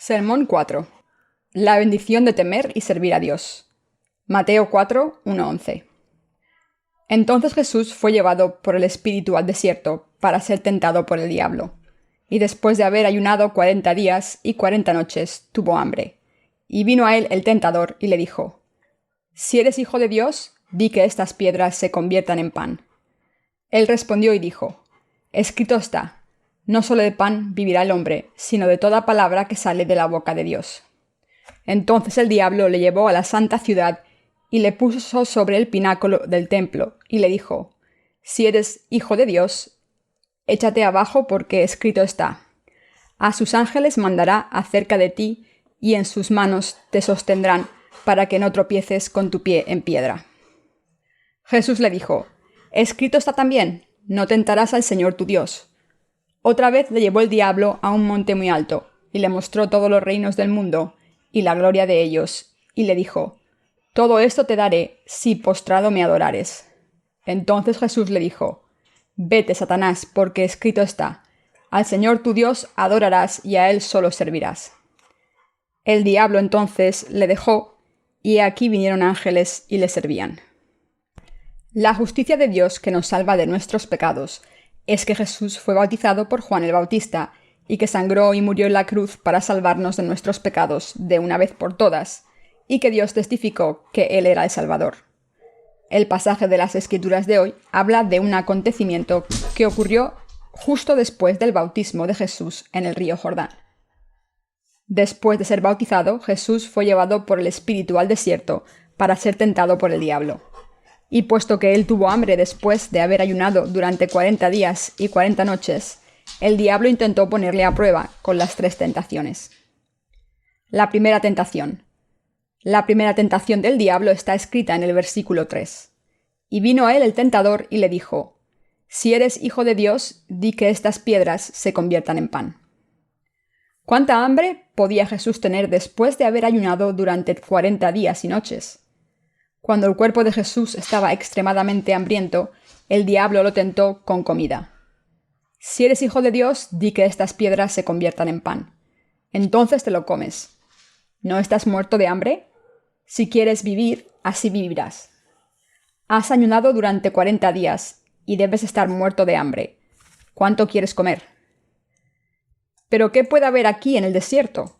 Sermón 4. La bendición de temer y servir a Dios. Mateo 4, 1-11. Entonces Jesús fue llevado por el Espíritu al desierto para ser tentado por el diablo. Y después de haber ayunado 40 días y 40 noches, tuvo hambre. Y vino a él el tentador y le dijo: «Si eres hijo de Dios, di que estas piedras se conviertan en pan». Él respondió y dijo: «Escrito está, no solo de pan vivirá el hombre, sino de toda palabra que sale de la boca de Dios». Entonces el diablo le llevó a la santa ciudad y le puso sobre el pináculo del templo, y le dijo: «Si eres hijo de Dios, échate abajo, porque escrito está: a sus ángeles mandará acerca de ti, y en sus manos te sostendrán, para que no tropieces con tu pie en piedra». Jesús le dijo: «Escrito está también: no tentarás al Señor tu Dios». Otra vez le llevó el diablo a un monte muy alto, y le mostró todos los reinos del mundo, y la gloria de ellos, y le dijo: «Todo esto te daré, si postrado me adorares». Entonces Jesús le dijo: «Vete, Satanás, porque escrito está: al Señor tu Dios adorarás, y a Él solo servirás». El diablo entonces le dejó, y aquí vinieron ángeles y le servían. La justicia de Dios que nos salva de nuestros pecados es que Jesús fue bautizado por Juan el Bautista, y que sangró y murió en la cruz para salvarnos de nuestros pecados de una vez por todas, y que Dios testificó que Él era el Salvador. El pasaje de las Escrituras de hoy habla de un acontecimiento que ocurrió justo después del bautismo de Jesús en el río Jordán. Después de ser bautizado, Jesús fue llevado por el Espíritu al desierto para ser tentado por el diablo. Y puesto que él tuvo hambre después de haber ayunado durante 40 días y 40 noches, el diablo intentó ponerle a prueba con las 3 tentaciones. La primera tentación. La primera tentación del diablo está escrita en el versículo 3. Y vino a él el tentador y le dijo: «Si eres hijo de Dios, di que estas piedras se conviertan en pan». ¿Cuánta hambre podía Jesús tener después de haber ayunado durante 40 días y noches? Cuando el cuerpo de Jesús estaba extremadamente hambriento, el diablo lo tentó con comida. «Si eres hijo de Dios, di que estas piedras se conviertan en pan. Entonces te lo comes. ¿No estás muerto de hambre? Si quieres vivir, así vivirás. Has ayunado durante 40 días y debes estar muerto de hambre. ¿Cuánto quieres comer?» «¿Pero qué puede haber aquí en el desierto?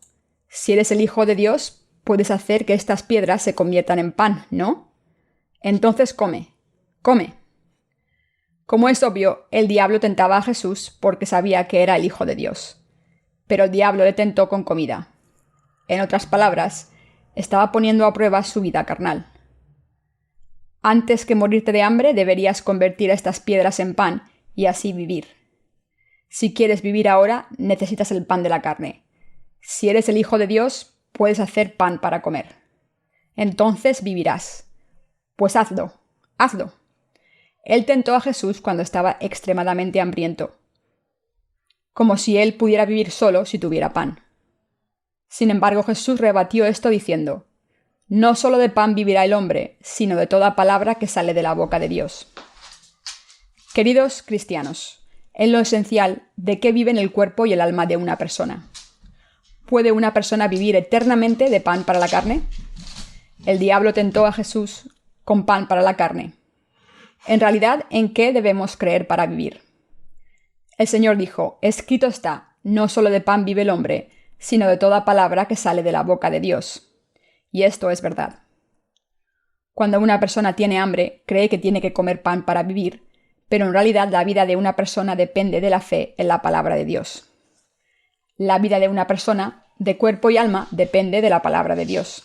Si eres el Hijo de Dios, puedes hacer que estas piedras se conviertan en pan, ¿no? Entonces come, come». Como es obvio, el diablo tentaba a Jesús porque sabía que era el Hijo de Dios. Pero el diablo le tentó con comida. En otras palabras, estaba poniendo a prueba su vida carnal. Antes que morirte de hambre, deberías convertir estas piedras en pan y así vivir. Si quieres vivir ahora, necesitas el pan de la carne. Si eres el Hijo de Dios, puedes hacer pan para comer. Entonces vivirás. Pues hazlo, hazlo. Él tentó a Jesús cuando estaba extremadamente hambriento, como si él pudiera vivir solo si tuviera pan. Sin embargo, Jesús rebatió esto diciendo: «No solo de pan vivirá el hombre, sino de toda palabra que sale de la boca de Dios». Queridos cristianos, en lo esencial, ¿de qué viven el cuerpo y el alma de una persona? ¿Puede una persona vivir eternamente de pan para la carne? El diablo tentó a Jesús con pan para la carne. En realidad, ¿en qué debemos creer para vivir? El Señor dijo: «Escrito está, no solo de pan vive el hombre, sino de toda palabra que sale de la boca de Dios». Y esto es verdad. Cuando una persona tiene hambre, cree que tiene que comer pan para vivir, pero en realidad la vida de una persona depende de la fe en la palabra de Dios. La vida de una persona, de cuerpo y alma, depende de la palabra de Dios.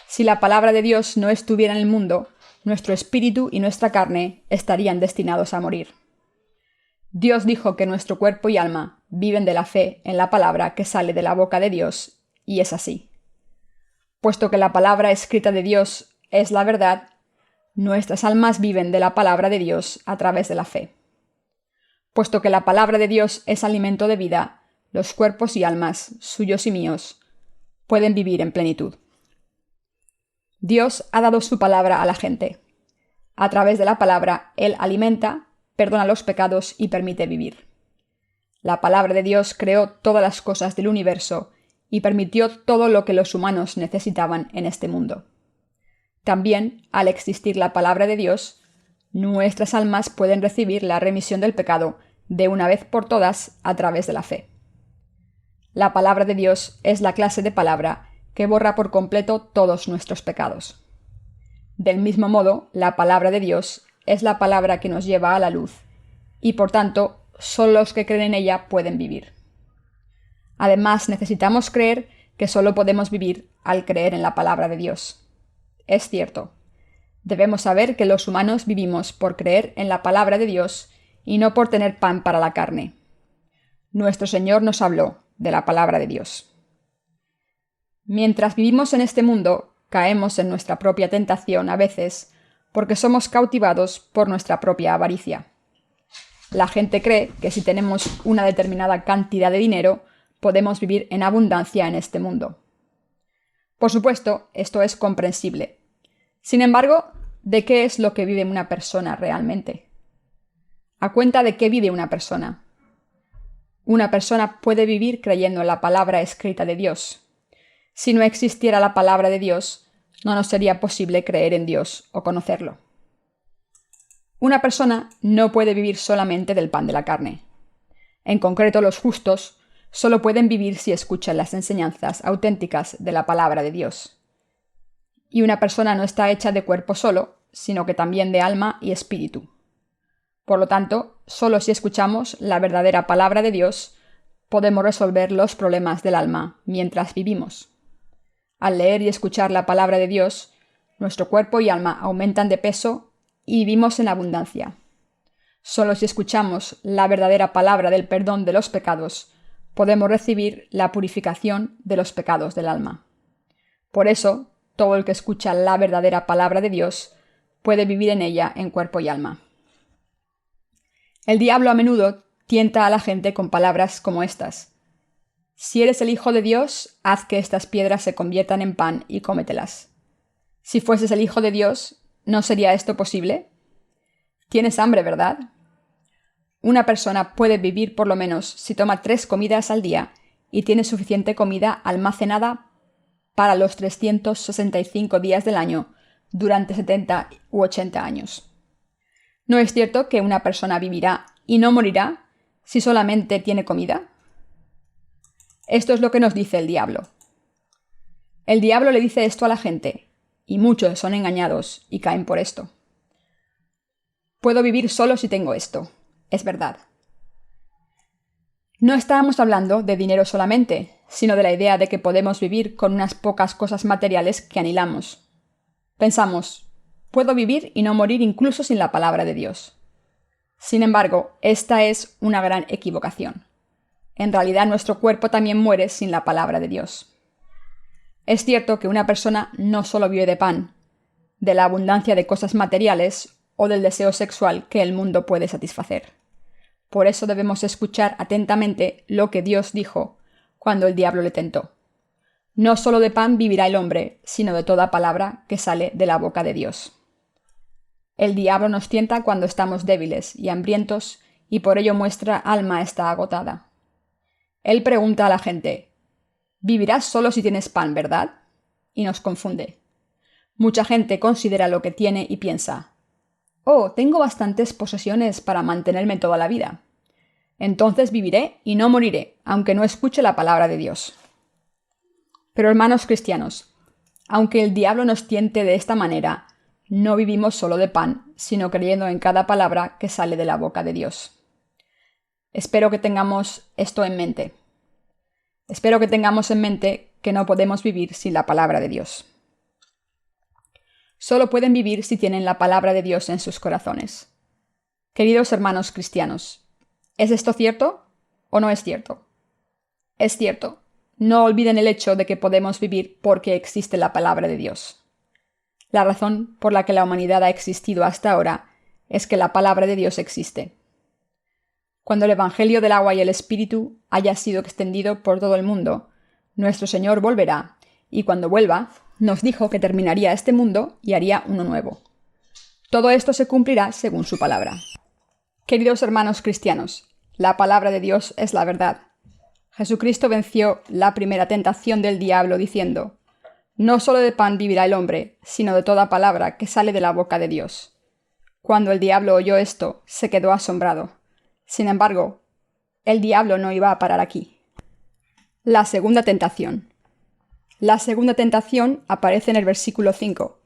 Si la palabra de Dios no estuviera en el mundo, nuestro espíritu y nuestra carne estarían destinados a morir. Dios dijo que nuestro cuerpo y alma viven de la fe en la palabra que sale de la boca de Dios, y es así. Puesto que la palabra escrita de Dios es la verdad, nuestras almas viven de la palabra de Dios a través de la fe. Puesto que la palabra de Dios es alimento de vida, los cuerpos y almas, suyos y míos, pueden vivir en plenitud. Dios ha dado su palabra a la gente. A través de la palabra, Él alimenta, perdona los pecados y permite vivir. La palabra de Dios creó todas las cosas del universo y permitió todo lo que los humanos necesitaban en este mundo. También, al existir la palabra de Dios, nuestras almas pueden recibir la remisión del pecado de una vez por todas a través de la fe. La palabra de Dios es la clase de palabra que borra por completo todos nuestros pecados. Del mismo modo, la palabra de Dios es la palabra que nos lleva a la luz, y por tanto, solo los que creen en ella pueden vivir. Además, necesitamos creer que solo podemos vivir al creer en la palabra de Dios. Es cierto. Debemos saber que los humanos vivimos por creer en la palabra de Dios y no por tener pan para la carne. Nuestro Señor nos habló de la palabra de Dios. Mientras vivimos en este mundo, caemos en nuestra propia tentación a veces porque somos cautivados por nuestra propia avaricia. La gente cree que si tenemos una determinada cantidad de dinero, podemos vivir en abundancia en este mundo. Por supuesto, esto es comprensible. Sin embargo, ¿de qué es lo que vive una persona realmente? ¿A cuenta de qué vive una persona? Una persona puede vivir creyendo en la palabra escrita de Dios. Si no existiera la palabra de Dios, no nos sería posible creer en Dios o conocerlo. Una persona no puede vivir solamente del pan de la carne. En concreto, los justos solo pueden vivir si escuchan las enseñanzas auténticas de la palabra de Dios. Y una persona no está hecha de cuerpo solo, sino que también de alma y espíritu. Por lo tanto, solo si escuchamos la verdadera palabra de Dios, podemos resolver los problemas del alma mientras vivimos. Al leer y escuchar la palabra de Dios, nuestro cuerpo y alma aumentan de peso y vivimos en abundancia. Solo si escuchamos la verdadera palabra del perdón de los pecados, podemos recibir la purificación de los pecados del alma. Por eso, todo el que escucha la verdadera palabra de Dios puede vivir en ella en cuerpo y alma. El diablo a menudo tienta a la gente con palabras como estas: si eres el Hijo de Dios, haz que estas piedras se conviertan en pan y cómetelas. Si fueses el Hijo de Dios, ¿no sería esto posible? Tienes hambre, ¿verdad? Una persona puede vivir por lo menos si toma 3 comidas al día y tiene suficiente comida almacenada para los 365 días del año durante 70 u 80 años. ¿No es cierto que una persona vivirá y no morirá si solamente tiene comida? Esto es lo que nos dice el diablo. El diablo le dice esto a la gente, y muchos son engañados y caen por esto. Puedo vivir solo si tengo esto. Es verdad. No estábamos hablando de dinero solamente, sino de la idea de que podemos vivir con unas pocas cosas materiales que anhelamos. Pensamos, puedo vivir y no morir incluso sin la palabra de Dios. Sin embargo, esta es una gran equivocación. En realidad, nuestro cuerpo también muere sin la palabra de Dios. Es cierto que una persona no solo vive de pan, de la abundancia de cosas materiales o del deseo sexual que el mundo puede satisfacer. Por eso debemos escuchar atentamente lo que Dios dijo cuando el diablo le tentó. No solo de pan vivirá el hombre, sino de toda palabra que sale de la boca de Dios. El diablo nos tienta cuando estamos débiles y hambrientos, y por ello nuestra alma está agotada. Él pregunta a la gente: «Vivirás solo si tienes pan, ¿verdad?», y nos confunde. Mucha gente considera lo que tiene y piensa: «Oh, tengo bastantes posesiones para mantenerme toda la vida. Entonces viviré y no moriré, aunque no escuche la palabra de Dios». Pero hermanos cristianos, aunque el diablo nos tiente de esta manera, no vivimos solo de pan, sino creyendo en cada palabra que sale de la boca de Dios. Espero que tengamos esto en mente. Espero que tengamos en mente que no podemos vivir sin la palabra de Dios. Solo pueden vivir si tienen la palabra de Dios en sus corazones. Queridos hermanos cristianos, ¿es esto cierto o no es cierto? Es cierto. No olviden el hecho de que podemos vivir porque existe la palabra de Dios. La razón por la que la humanidad ha existido hasta ahora es que la palabra de Dios existe. Cuando el Evangelio del agua y el Espíritu haya sido extendido por todo el mundo, nuestro Señor volverá, y cuando vuelva, nos dijo que terminaría este mundo y haría uno nuevo. Todo esto se cumplirá según su palabra. Queridos hermanos cristianos, la palabra de Dios es la verdad. Jesucristo venció la primera tentación del diablo diciendo: «No solo de pan vivirá el hombre, sino de toda palabra que sale de la boca de Dios». Cuando el diablo oyó esto, se quedó asombrado. Sin embargo, el diablo no iba a parar aquí. La segunda tentación. La segunda tentación aparece en el versículo 5.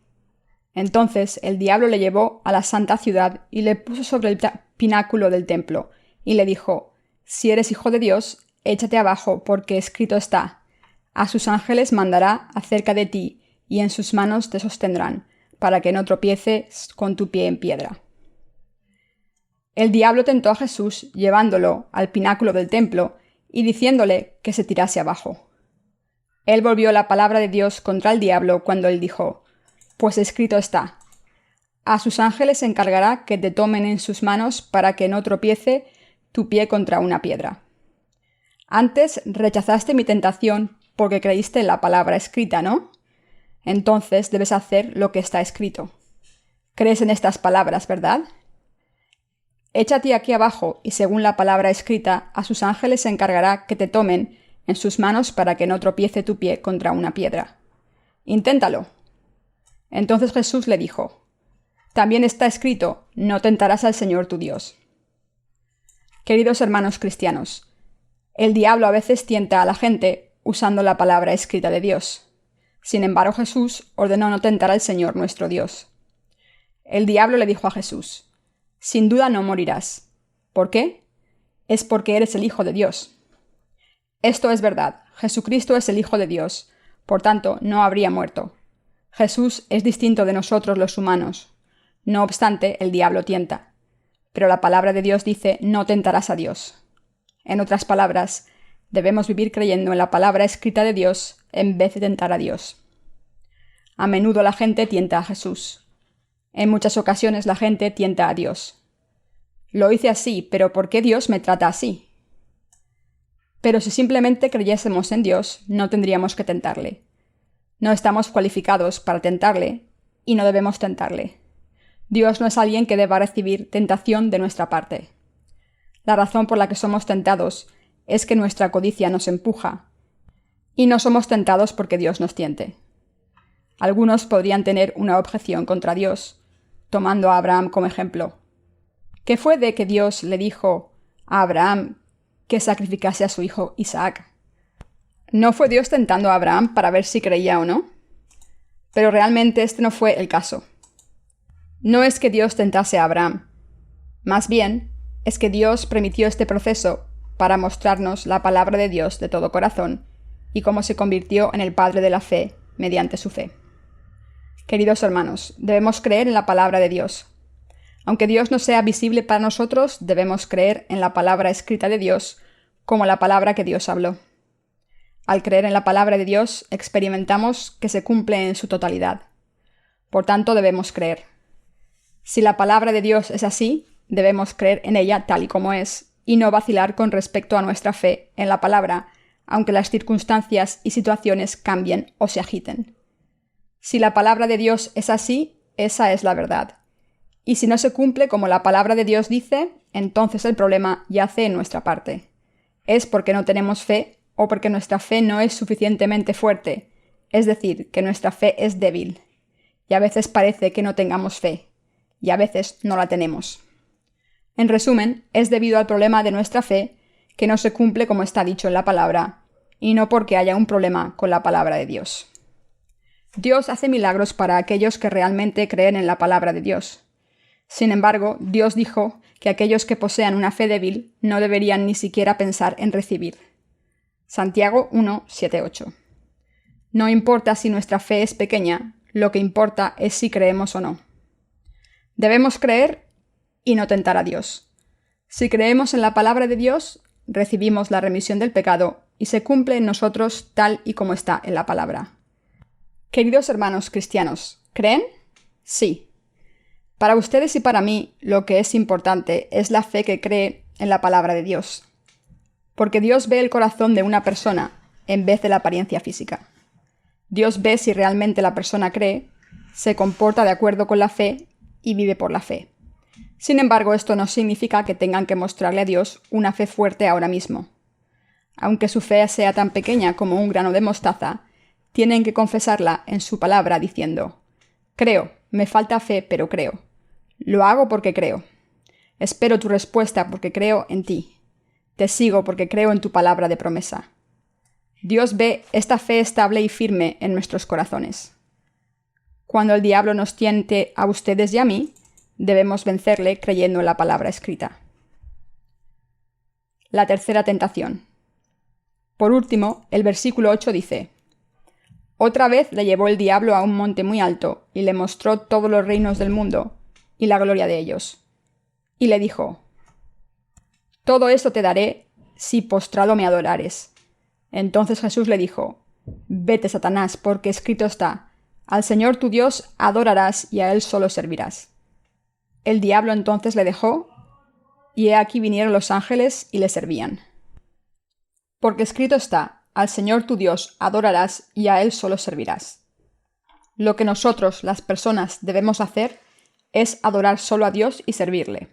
Entonces el diablo le llevó a la santa ciudad y le puso sobre el pináculo del templo, y le dijo: «Si eres hijo de Dios, échate abajo, porque escrito está: a sus ángeles mandará acerca de ti, y en sus manos te sostendrán, para que no tropieces con tu pie en piedra». El diablo tentó a Jesús llevándolo al pináculo del templo y diciéndole que se tirase abajo. Él volvió la palabra de Dios contra el diablo cuando él dijo: «Pues escrito está: a sus ángeles se encargará que te tomen en sus manos para que no tropiece tu pie contra una piedra». Antes rechazaste mi tentación porque creíste en la palabra escrita, ¿no? Entonces debes hacer lo que está escrito. ¿Crees en estas palabras, verdad? Échate aquí abajo, y según la palabra escrita, a sus ángeles se encargará que te tomen en sus manos para que no tropiece tu pie contra una piedra. Inténtalo. Entonces Jesús le dijo: «También está escrito: no tentarás al Señor tu Dios». Queridos hermanos cristianos, el diablo a veces tienta a la gente usando la palabra escrita de Dios. Sin embargo, Jesús ordenó no tentar al Señor nuestro Dios. El diablo le dijo a Jesús: «Sin duda no morirás». ¿Por qué? Es porque eres el Hijo de Dios. Esto es verdad. Jesucristo es el Hijo de Dios. Por tanto, no habría muerto. Jesús es distinto de nosotros los humanos. No obstante, el diablo tienta. Pero la palabra de Dios dice: no tentarás a Dios. En otras palabras, debemos vivir creyendo en la palabra escrita de Dios en vez de tentar a Dios. A menudo la gente tienta a Jesús. En muchas ocasiones la gente tienta a Dios. Lo hice así, pero ¿por qué Dios me trata así? Pero si simplemente creyésemos en Dios, no tendríamos que tentarle. No estamos cualificados para tentarle y no debemos tentarle. Dios no es alguien que deba recibir tentación de nuestra parte. La razón por la que somos tentados es que nuestra codicia nos empuja, y no somos tentados porque Dios nos tiente. Algunos podrían tener una objeción contra Dios, tomando a Abraham como ejemplo. ¿Qué fue de que Dios le dijo a Abraham que sacrificase a su hijo Isaac? ¿No fue Dios tentando a Abraham para ver si creía o no? Pero realmente este no fue el caso. No es que Dios tentase a Abraham. Más bien, es que Dios permitió este proceso para mostrarnos la palabra de Dios de todo corazón y cómo se convirtió en el padre de la fe mediante su fe. Queridos hermanos, debemos creer en la palabra de Dios. Aunque Dios no sea visible para nosotros, debemos creer en la palabra escrita de Dios como la palabra que Dios habló. Al creer en la palabra de Dios, experimentamos que se cumple en su totalidad. Por tanto, debemos creer. Si la palabra de Dios es así, debemos creer en ella tal y como es, y no vacilar con respecto a nuestra fe en la palabra, aunque las circunstancias y situaciones cambien o se agiten. Si la palabra de Dios es así, esa es la verdad. Y si no se cumple como la palabra de Dios dice, entonces el problema yace en nuestra parte. Es porque no tenemos fe o porque nuestra fe no es suficientemente fuerte, es decir, que nuestra fe es débil. Y a veces parece que no tengamos fe, y a veces no la tenemos. En resumen, es debido al problema de nuestra fe que no se cumple como está dicho en la palabra, y no porque haya un problema con la palabra de Dios. Dios hace milagros para aquellos que realmente creen en la palabra de Dios. Sin embargo, Dios dijo que aquellos que posean una fe débil no deberían ni siquiera pensar en recibir. Santiago 1, 7, 8. No importa si nuestra fe es pequeña, lo que importa es si creemos o no. Debemos creer y no tentar a Dios. Si creemos en la palabra de Dios, recibimos la remisión del pecado y se cumple en nosotros tal y como está en la palabra. Queridos hermanos cristianos, ¿creen? Sí. Para ustedes y para mí, lo que es importante es la fe que cree en la palabra de Dios. Porque Dios ve el corazón de una persona en vez de la apariencia física. Dios ve si realmente la persona cree, se comporta de acuerdo con la fe y vive por la fe. Sin embargo, esto no significa que tengan que mostrarle a Dios una fe fuerte ahora mismo. aunque su fe sea tan pequeña como un grano de mostaza, tienen que confesarla en su palabra diciendo: creo, me falta fe, pero creo. Lo hago porque creo. Espero tu respuesta porque creo en ti. Te sigo porque creo en tu palabra de promesa. Dios ve esta fe estable y firme en nuestros corazones. Cuando el diablo nos tiente a ustedes y a mí, debemos vencerle creyendo en la palabra escrita. La tercera tentación. Por último, el versículo 8 dice: otra vez le llevó el diablo a un monte muy alto y le mostró todos los reinos del mundo y la gloria de ellos. Y le dijo: todo esto te daré si postrado me adorares. Entonces Jesús le dijo: vete, Satanás, porque escrito está: al Señor tu Dios adorarás y a Él solo servirás. El diablo entonces le dejó, y he aquí vinieron los ángeles y le servían. Porque escrito está: al Señor tu Dios adorarás y a Él solo servirás. Lo que nosotros, las personas, debemos hacer es adorar solo a Dios y servirle.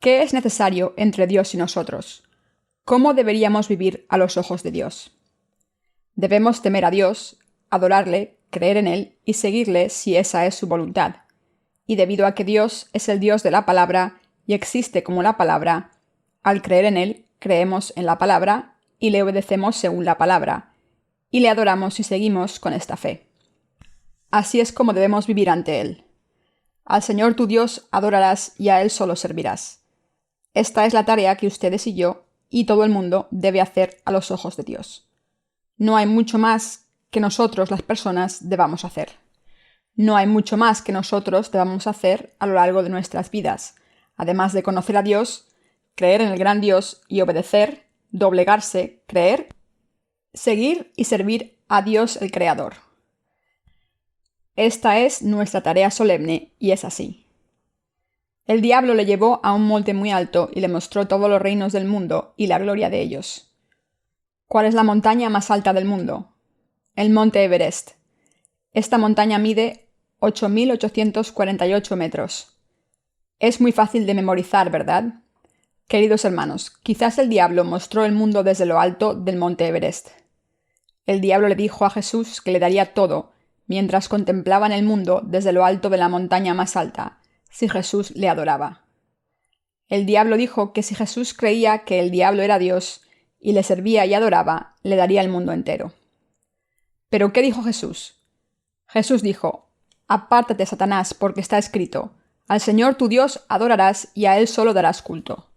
¿Qué es necesario entre Dios y nosotros? ¿Cómo deberíamos vivir a los ojos de Dios? Debemos temer a Dios, adorarle, creer en Él y seguirle si esa es su voluntad. Y debido a que Dios es el Dios de la palabra y existe como la palabra, al creer en Él, creemos en la palabra y le obedecemos según la palabra, y le adoramos y seguimos con esta fe. Así es como debemos vivir ante Él. Al Señor tu Dios adorarás y a Él solo servirás. Esta es la tarea que ustedes y yo y todo el mundo debe hacer a los ojos de Dios. No hay mucho más que nosotros, las personas, debamos hacer. No hay mucho más que nosotros debamos hacer a lo largo de nuestras vidas, además de conocer a Dios, creer en el gran Dios y obedecer, doblegarse, creer, seguir y servir a Dios el Creador. Esta es nuestra tarea solemne y es así. El diablo le llevó a un monte muy alto y le mostró todos los reinos del mundo y la gloria de ellos. ¿Cuál es la montaña más alta del mundo? El monte Everest. Esta montaña mide 8.848 metros. Es muy fácil de memorizar, ¿verdad? Queridos hermanos, quizás el diablo mostró el mundo desde lo alto del monte Everest. El diablo le dijo a Jesús que le daría todo, mientras contemplaban el mundo desde lo alto de la montaña más alta, si Jesús le adoraba. El diablo dijo que si Jesús creía que el diablo era Dios y le servía y adoraba, le daría el mundo entero. ¿Pero qué dijo Jesús? Jesús dijo: apártate, Satanás, porque está escrito: al Señor tu Dios adorarás y a Él solo darás culto.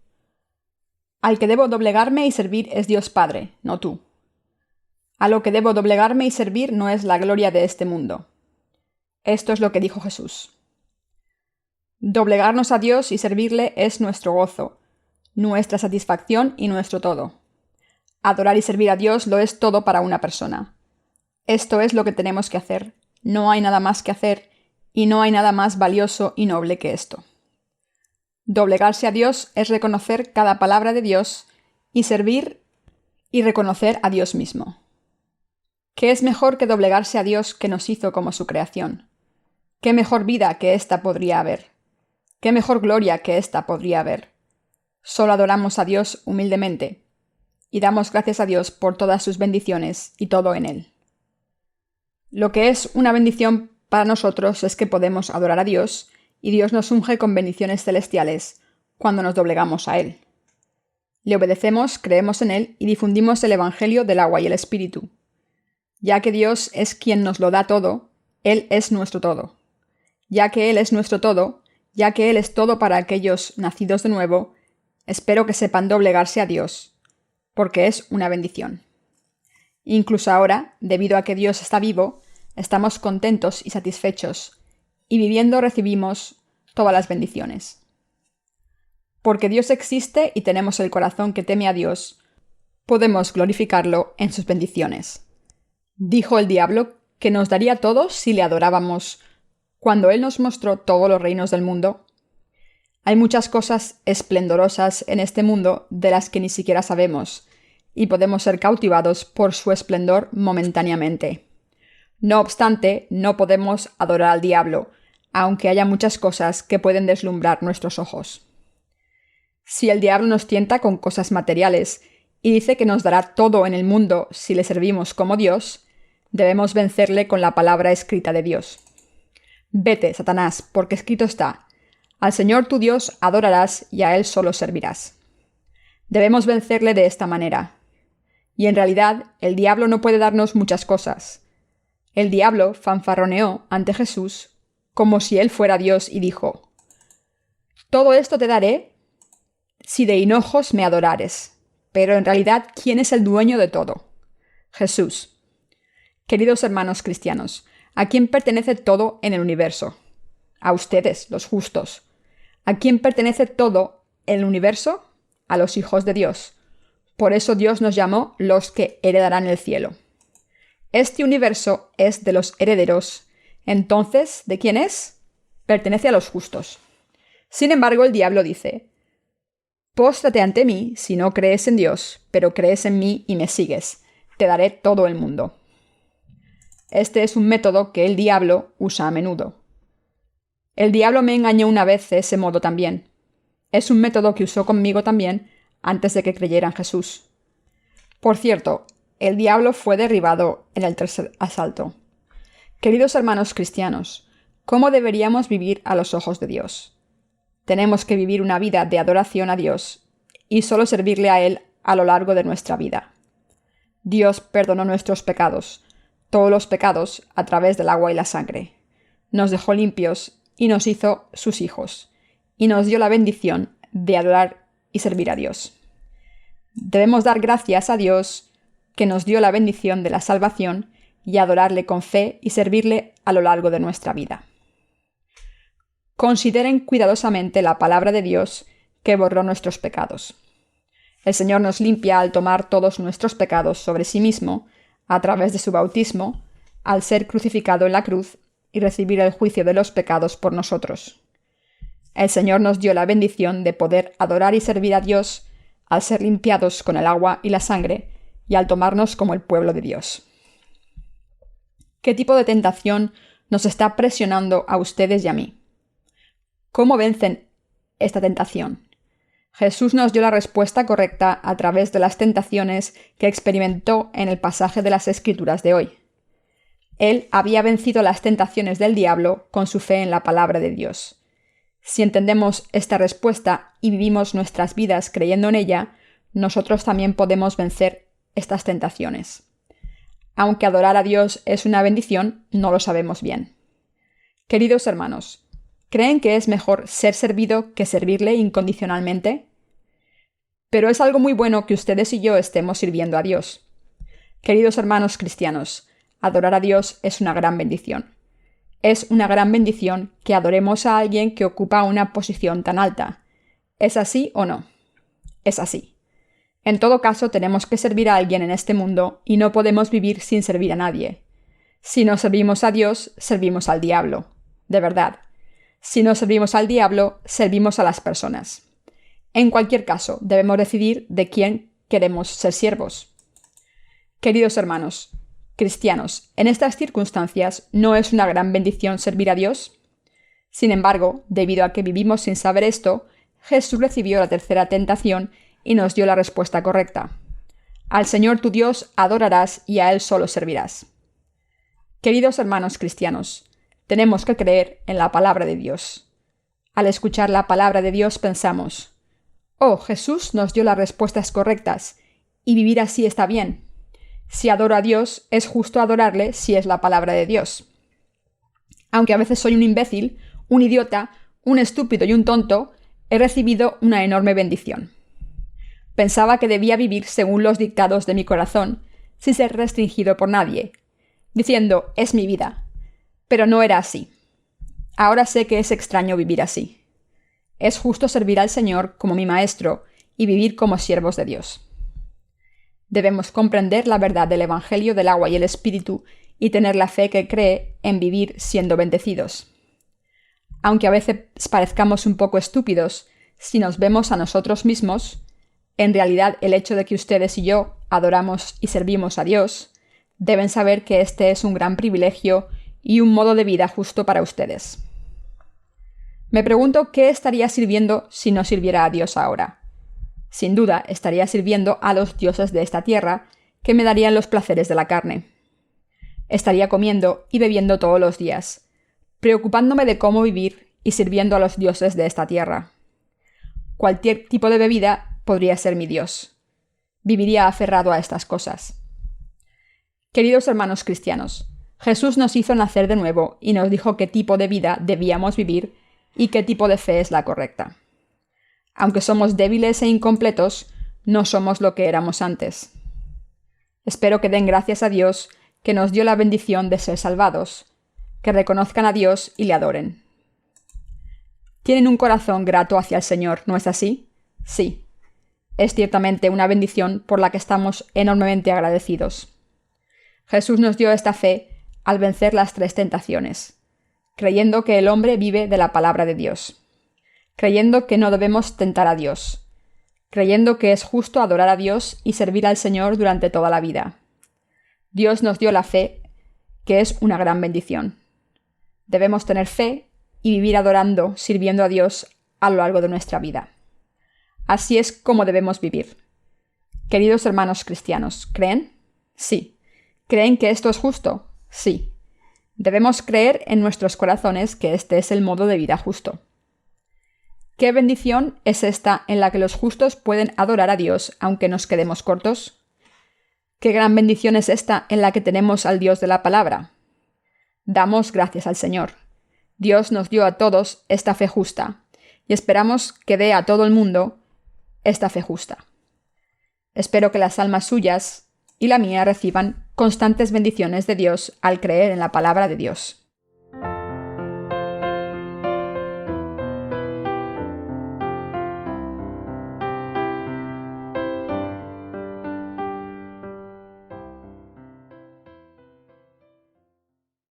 Al que debo doblegarme y servir es Dios Padre, no tú. A lo que debo doblegarme y servir no es la gloria de este mundo. Esto es lo que dijo Jesús. Doblegarnos a Dios y servirle es nuestro gozo, nuestra satisfacción y nuestro todo. Adorar y servir a Dios lo es todo para una persona. Esto es lo que tenemos que hacer. No hay nada más que hacer y no hay nada más valioso y noble que esto. Doblegarse a Dios es reconocer cada palabra de Dios y servir y reconocer a Dios mismo. ¿Qué es mejor que doblegarse a Dios que nos hizo como su creación? ¿Qué mejor vida que esta podría haber? ¿Qué mejor gloria que esta podría haber? Solo adoramos a Dios humildemente y damos gracias a Dios por todas sus bendiciones y todo en Él. Lo que es una bendición para nosotros es que podemos adorar a Dios y Dios nos unge con bendiciones celestiales cuando nos doblegamos a Él. Le obedecemos, creemos en Él y difundimos el Evangelio del agua y el Espíritu. Ya que Dios es quien nos lo da todo, Él es nuestro todo. Ya que Él es nuestro todo, ya que Él es todo para aquellos nacidos de nuevo, espero que sepan doblegarse a Dios, porque es una bendición. Incluso ahora, debido a que Dios está vivo, estamos contentos y satisfechos, y viviendo recibimos todas las bendiciones. Porque Dios existe y tenemos el corazón que teme a Dios, podemos glorificarlo en sus bendiciones. Dijo el diablo que nos daría todo si le adorábamos, cuando Él nos mostró todos los reinos del mundo. Hay muchas cosas esplendorosas en este mundo de las que ni siquiera sabemos, y podemos ser cautivados por su esplendor momentáneamente. No obstante, no podemos adorar al diablo, aunque haya muchas cosas que pueden deslumbrar nuestros ojos. Si el diablo nos tienta con cosas materiales y dice que nos dará todo en el mundo si le servimos como Dios, debemos vencerle con la palabra escrita de Dios. Vete, Satanás, porque escrito está: al Señor tu Dios adorarás y a Él solo servirás. Debemos vencerle de esta manera. Y en realidad, el diablo no puede darnos muchas cosas. El diablo fanfarroneó ante Jesús como si Él fuera Dios y dijo: todo esto te daré si de hinojos me adorares. Pero en realidad, ¿quién es el dueño de todo? Jesús. Queridos hermanos cristianos, ¿a quién pertenece todo en el universo? A ustedes, los justos. ¿A quién pertenece todo en el universo? A los hijos de Dios. Por eso Dios nos llamó los que heredarán el cielo. Este universo es de los herederos. Entonces, ¿de quién es? Pertenece a los justos. Sin embargo, el diablo dice: póstrate ante mí si no crees en Dios, pero crees en mí y me sigues. Te daré todo el mundo. Este es un método que el diablo usa a menudo. El diablo me engañó una vez de ese modo también. Es un método que usó conmigo también antes de que creyera en Jesús. Por cierto, el diablo fue derribado en el tercer asalto. Queridos hermanos cristianos, ¿cómo deberíamos vivir a los ojos de Dios? Tenemos que vivir una vida de adoración a Dios y solo servirle a Él a lo largo de nuestra vida. Dios perdonó nuestros pecados, todos los pecados, a través del agua y la sangre. Nos dejó limpios y nos hizo sus hijos, y nos dio la bendición de adorar y servir a Dios. Debemos dar gracias a Dios que nos dio la bendición de la salvación y adorarle con fe y servirle a lo largo de nuestra vida. Consideren cuidadosamente la palabra de Dios que borró nuestros pecados. El Señor nos limpia al tomar todos nuestros pecados sobre sí mismo a través de su bautismo, al ser crucificado en la cruz y recibir el juicio de los pecados por nosotros. El Señor nos dio la bendición de poder adorar y servir a Dios al ser limpiados con el agua y la sangre y al tomarnos como el pueblo de Dios. ¿Qué tipo de tentación nos está presionando a ustedes y a mí? ¿Cómo vencen esta tentación? Jesús nos dio la respuesta correcta a través de las tentaciones que experimentó en el pasaje de las Escrituras de hoy. Él había vencido las tentaciones del diablo con su fe en la palabra de Dios. Si entendemos esta respuesta y vivimos nuestras vidas creyendo en ella, nosotros también podemos vencer estas tentaciones. Aunque adorar a Dios es una bendición, no lo sabemos bien. Queridos hermanos, ¿creen que es mejor ser servido que servirle incondicionalmente? Pero es algo muy bueno que ustedes y yo estemos sirviendo a Dios. Queridos hermanos cristianos, adorar a Dios es una gran bendición. Es una gran bendición que adoremos a alguien que ocupa una posición tan alta. ¿Es así o no? Es así. En todo caso, tenemos que servir a alguien en este mundo y no podemos vivir sin servir a nadie. Si no servimos a Dios, servimos al diablo. De verdad. Si no servimos al diablo, servimos a las personas. En cualquier caso, debemos decidir de quién queremos ser siervos. Queridos hermanos, cristianos, en estas circunstancias, ¿no es una gran bendición servir a Dios? Sin embargo, debido a que vivimos sin saber esto, Jesús recibió la tercera tentación y nos dio la respuesta correcta. Al Señor tu Dios adorarás y a Él solo servirás. Queridos hermanos cristianos, tenemos que creer en la palabra de Dios. Al escuchar la palabra de Dios pensamos: oh, Jesús nos dio las respuestas correctas, y vivir así está bien. Si adoro a Dios, es justo adorarle si es la palabra de Dios. Aunque a veces soy un imbécil, un idiota, un estúpido y un tonto, he recibido una enorme bendición. Pensaba que debía vivir según los dictados de mi corazón, sin ser restringido por nadie, diciendo: es mi vida. Pero no era así. Ahora sé que es extraño vivir así. Es justo servir al Señor como mi Maestro y vivir como siervos de Dios. Debemos comprender la verdad del Evangelio del agua y el Espíritu y tener la fe que cree en vivir siendo bendecidos. Aunque a veces parezcamos un poco estúpidos, si nos vemos a nosotros mismos, en realidad el hecho de que ustedes y yo adoramos y servimos a Dios, deben saber que este es un gran privilegio y un modo de vida justo para ustedes. Me pregunto qué estaría sirviendo si no sirviera a Dios ahora. Sin duda, estaría sirviendo a los dioses de esta tierra, que me darían los placeres de la carne. Estaría comiendo y bebiendo todos los días, preocupándome de cómo vivir y sirviendo a los dioses de esta tierra. Cualquier tipo de bebida podría ser mi Dios. Viviría aferrado a estas cosas. Queridos hermanos cristianos, Jesús nos hizo nacer de nuevo y nos dijo qué tipo de vida debíamos vivir y qué tipo de fe es la correcta. Aunque somos débiles e incompletos, no somos lo que éramos antes. Espero que den gracias a Dios que nos dio la bendición de ser salvados, que reconozcan a Dios y le adoren. Tienen un corazón grato hacia el Señor, ¿no es así? Sí. Es ciertamente una bendición por la que estamos enormemente agradecidos. Jesús nos dio esta fe al vencer las 3 tentaciones, creyendo que el hombre vive de la palabra de Dios, creyendo que no debemos tentar a Dios, creyendo que es justo adorar a Dios y servir al Señor durante toda la vida. Dios nos dio la fe, que es una gran bendición. Debemos tener fe y vivir adorando, sirviendo a Dios a lo largo de nuestra vida. Así es como debemos vivir. Queridos hermanos cristianos, ¿creen? Sí. ¿Creen que esto es justo? Sí. Debemos creer en nuestros corazones que este es el modo de vida justo. ¿Qué bendición es esta en la que los justos pueden adorar a Dios aunque nos quedemos cortos? ¿Qué gran bendición es esta en la que tenemos al Dios de la palabra? Damos gracias al Señor. Dios nos dio a todos esta fe justa, y esperamos que dé a todo el mundo esta fe justa. Espero que las almas suyas y la mía reciban constantes bendiciones de Dios al creer en la palabra de Dios.